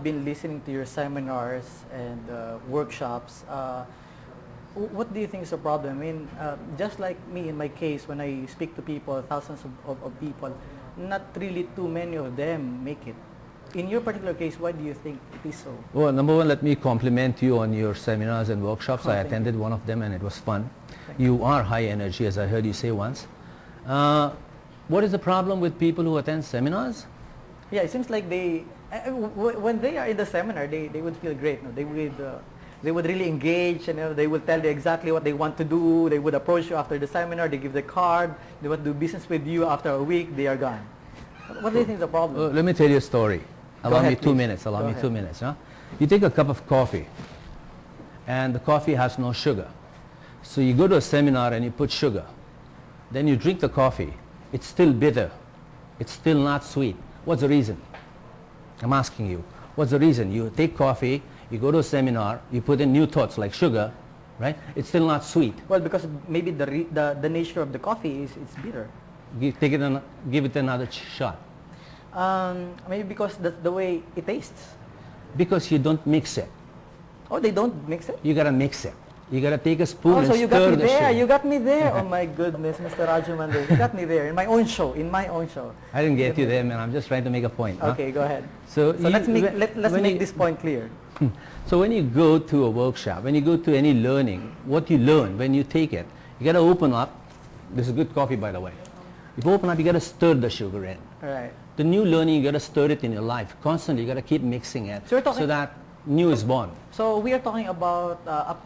been listening to your seminars and workshops. What do you think is the problem? I mean, just like me in my case, when I speak to people, thousands of people, not really too many of them make it. In your particular case, why do you think it is so? Well, number one, let me compliment you on your seminars and workshops. Oh, I attended one of them and it was fun. Thank You are high energy, as I heard you say once. What is the problem with people who attend seminars? Yeah, it seems like when they are in the seminar, they would feel great. No? They would really engage, and they will tell you exactly what they want to do. They would approach you after the seminar. They give the card. They would do business with you. After a week, they are gone. What do you think is the problem? Let me tell you a story. Allow me 2 please. minutes. Allow Go me ahead. 2 minutes. Huh? You take a cup of coffee, and the coffee has no sugar. So you go to a seminar and you put sugar. Then you drink the coffee. It's still bitter. It's still not sweet. What's the reason? I'm asking you. What's the reason? You take coffee, you go to a seminar, you put in new thoughts like sugar, right? It's still not sweet. Well, because maybe the nature of the coffee is it's bitter. Give it another shot. Maybe because that's the way it tastes. Because you don't mix it. Oh, they don't mix it? You gotta mix it. You gotta take a spoon Oh, and so you got stir me the there. sugar. You got me there. Oh my goodness, Mr. Raju Mandhyan. You got me there in my own show. I didn't get you there, man. I'm just trying to make a point. huh? Okay, go ahead. So let's make this point clear. So when you go to a workshop, when you go to any learning, what you learn when you take it, you gotta open up. This is good coffee, by the way. If you open up, you gotta stir the sugar in. All right. The new learning, you gotta stir it in your life constantly. You gotta keep mixing it So we're talking- so that new is born. So we are talking about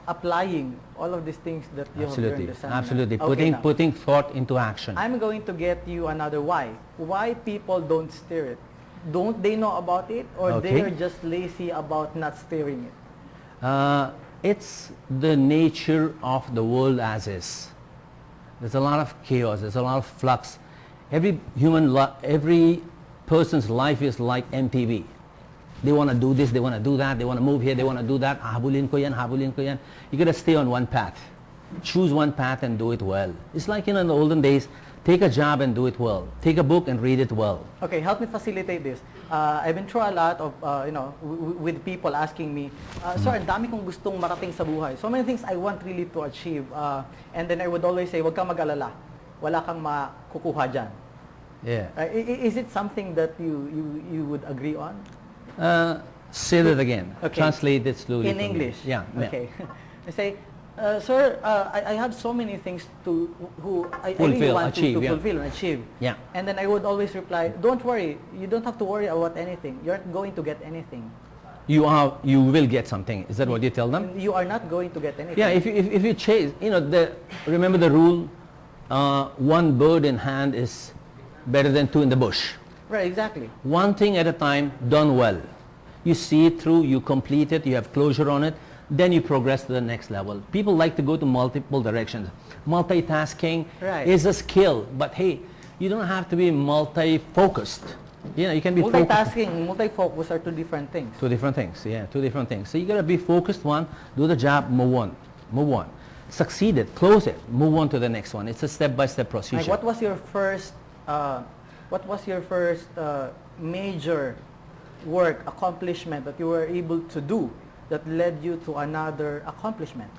applying all of these things that you have learned in the seminar. Absolutely. Okay, now, Putting thought into action. I'm going to get you another why. Why people don't stir it? Don't they know about it, or Okay. they are just lazy about not stirring it? It's the nature of the world as is. There's a lot of chaos. There's a lot of flux. Every person's life is like MTV. They want to do this, they want to do that, they want to move here, they want to do that. Habulin ko yan, habulin ko yan. You got to stay on one path. Choose one path and do it well. It's like in the olden days, take a job and do it well. Take a book and read it well. Okay, help me facilitate this. I've been through a lot of, with people asking me, Sir, ang dami kong gustong marating sa buhay. So many things I want really to achieve. And then I would always say, wag kang mag-alala. Wala kang makukuha dyan. Yeah. Is it something that you would agree on? Say that again. Okay. Translate it slowly. In for me. English? Yeah. Okay. I say, Sir, I have so many things I really Fulfill, want achieve, to yeah. fulfill and achieve. Yeah. And then I would always reply, don't worry, you don't have to worry about anything. You're not going to get anything. You will get something. Is that what you tell them? You are not going to get anything. Yeah. If you chase, remember the rule, one bird in hand is better than two in the bush. Right, exactly. One thing at a time, done well. You see it through, you complete it, you have closure on it, then you progress to the next level. People like to go to multiple directions. Multitasking is a skill, but hey, you don't have to be multi-focused. You can be multitasking and multi-focus are two different things. Two different things, yeah, two different things. So you gotta be focused one, do the job, move on. Succeed it, close it, move on to the next one. It's a step-by-step procedure. Like what was your first major work accomplishment that you were able to do that led you to another accomplishment?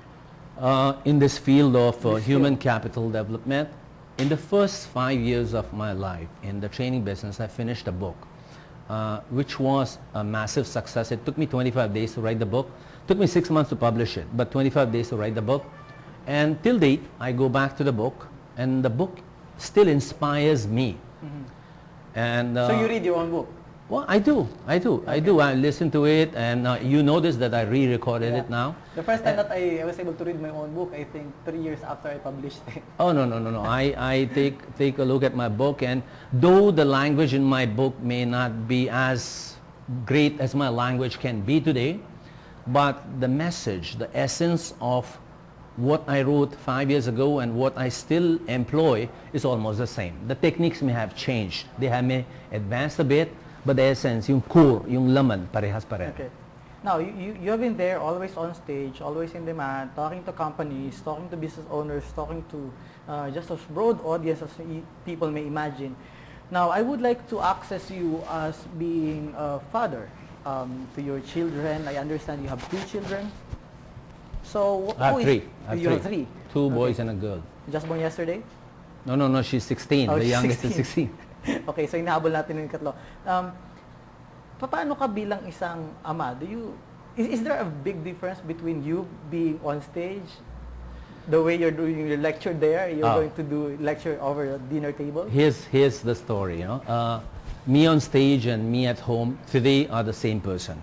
In this field of human capital development, in the first 5 years of my life in the training business, I finished a book, which was a massive success. It took me 25 days to write the book. It took me 6 months to publish it, but 25 days to write the book. And till date, I go back to the book, and the book still inspires me. Mm-hmm. And so you read your own book? Well, I do. Okay. I listen to it, and you notice that I re-recorded it now. The first time that I was able to read my own book, I think 3 years after I published it. Oh, no. I take a look at my book, and though the language in my book may not be as great as my language can be today, but the message, the essence of what I wrote 5 years ago and what I still employ is almost the same. The techniques may have changed. They may advanced a bit, but the essence, yung core, yung laman, parehas pareho. Okay. Now, you have been there, always on stage, always in demand, talking to companies, talking to business owners, talking to just as broad audience as people may imagine. Now, I would like to access you as being a father. to your children. I understand you have 2 children. So I have who is- 3. I have you have 3. 3. 2 boys Okay. and a girl. Just born yesterday? No, no, no, she's 16. Oh, The she's youngest is 16. 16. Okay, so inahabol natin yung katlo. Paano ka bilang isang ama? Is there a big difference between you being on stage, the way you're doing your lecture there, you're going to do lecture over a dinner table? Here's the story, you know. Me on stage and me at home today are the same person.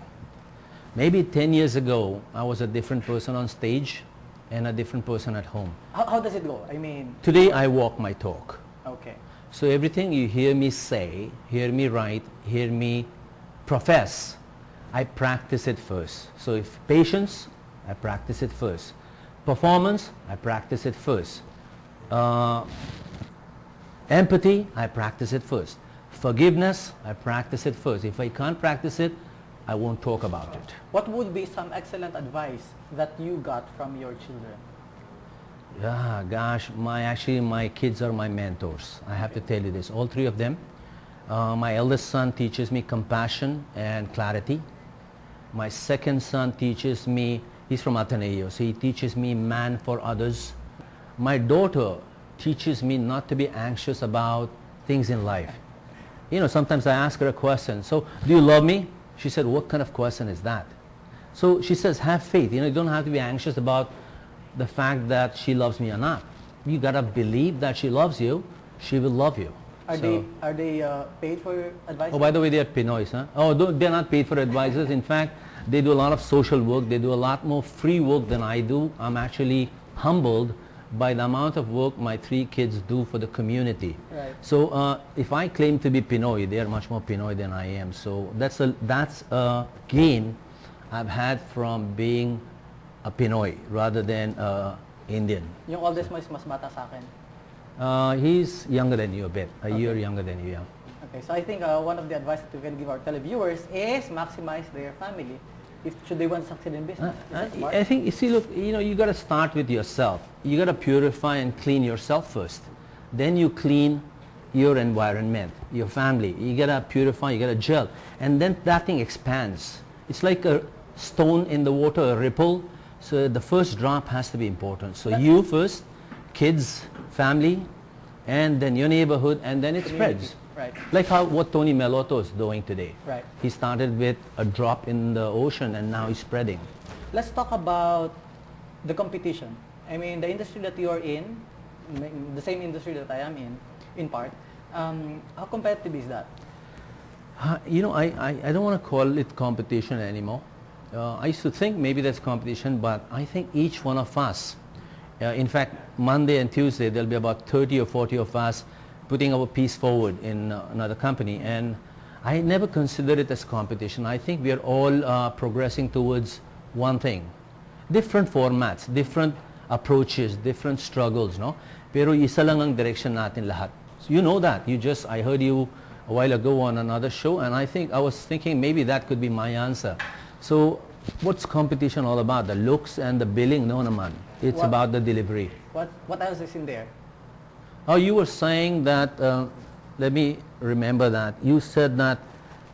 Maybe 10 years ago, I was a different person on stage and a different person at home. How does it go? I mean, Today, I walk my talk. okay. So everything you hear me say, hear me write, hear me profess, I practice it first. So if patience, I practice it first. Performance, I practice it first. Empathy, I practice it first. Forgiveness, I practice it first. If I can't practice it, I won't talk about it. What would be some excellent advice that you got from your children? Yeah, gosh, actually my kids are my mentors. I have to tell you this, all 3 of them. My eldest son teaches me compassion and clarity. My second son teaches me, he's from Ateneo, so he teaches me man for others. My daughter teaches me not to be anxious about things in life. You know, sometimes I ask her a question, so do you love me? She said, what kind of question is that? So she says, have faith. You know, you don't have to be anxious about the fact that she loves me or not. You gotta believe that she loves you, she will love you. Are they paid for advice? Oh, by the way, they are Pinoys, huh? Oh, they're not paid for advisors. In fact, they do a lot of social work. They do a lot more free work than I do. I'm actually humbled by the amount of work my 3 kids do for the community. Right. So if I claim to be Pinoy, they are much more Pinoy than I am. So that's a gain I've had from being a Pinoy rather than Indian. Yung oldest mo is mas bata sa akin. He's younger than you a bit, a year younger than you. Yeah. Okay, so I think one of the advice that we can give our televiewers is maximize their family should they want to succeed in business. Is that smart? I think, you see, look, you know, you got to start with yourself. You got to purify and clean yourself first. Then you clean your environment, your family. You got to purify, you got to gel. And then that thing expands. It's like a stone in the water, a ripple. So the first drop has to be important. So you first, kids, family, and then your neighborhood, and then it spreads. Right. Like what Tony Melotto is doing today. Right. He started with a drop in the ocean and now he's spreading. Let's talk about the competition. I mean, the industry that you are in, the same industry that I am in part, how competitive is that? You know, I don't want to call it competition anymore. I used to think maybe that's competition, but I think each one of us, in fact, Monday and Tuesday, there'll be about 30 or 40 of us putting our piece forward in another company, and I never consider it as competition. I think we are all progressing towards one thing. Different formats, different approaches, different struggles, no? Pero isa lang ang direction natin lahat. So you know that. I heard you a while ago on another show, and I was thinking maybe that could be my answer. So what's competition all about? The looks and the billing? No naman. It's about the delivery. What else is in there? Oh, you were saying that, let me remember that. You said that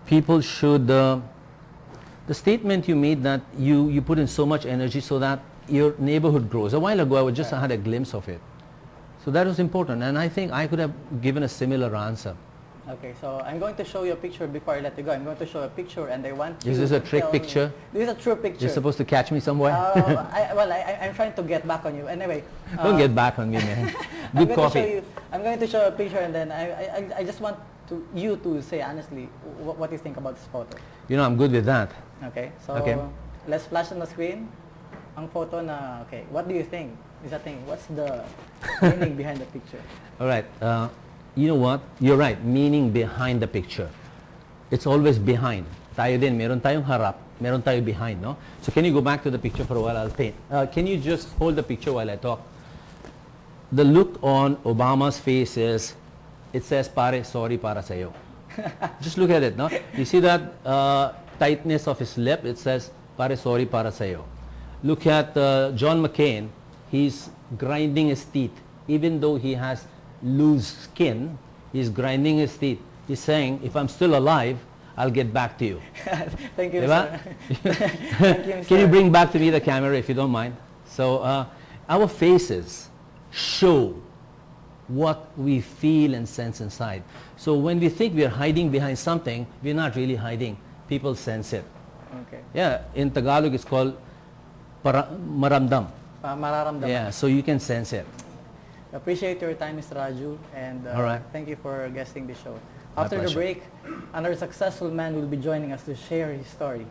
people should, the statement you made that you put in so much energy so that your neighborhood grows. A while ago, I had a glimpse of it. So that was important, and I think I could have given a similar answer. Okay, so I'm going to show you a picture before I let you go. I'm going to show a picture, and I want you Is this to a trick tell picture? me. This is a true picture. You're supposed to catch me somewhere? I'm trying to get back on you. Anyway. Don't get back on me, man. Good coffee. I'm going to show a picture, and then I just want you to say honestly what you think about this photo. You know, I'm good with that. Okay, so Okay. Let's flash on the screen ang photo na, okay, what do you think is that thing? What's the meaning behind the picture? All right. You know what? You're right. Meaning behind the picture. It's always behind. Tayo din, meron tayong harap, meron tayo behind, no? So can you go back to the picture for a while? I'll paint. Can you just hold the picture while I talk? The look on Obama's face is, it says, pare, sorry para sa'yo. Just look at it, no? You see that tightness of his lip? It says, pare, sorry para sa'yo. Look at John McCain. He's grinding his teeth. Even though he has loose skin, he's grinding his teeth. He's saying, if I'm still alive, I'll get back to you. Thank you, Diba? sir. Thank you, Can you sir. bring back to me the camera if you don't mind? So our faces show what we feel and sense inside. So when we think we're hiding behind something, we're not really hiding. People sense it. Okay. Yeah, in Tagalog it's called maramdam. Mararamdaman. Yeah, so you can sense it. Appreciate your time, Mr. Raju, and All right. thank you for guesting the show. My After the pleasure. break, another successful man will be joining us to share his story.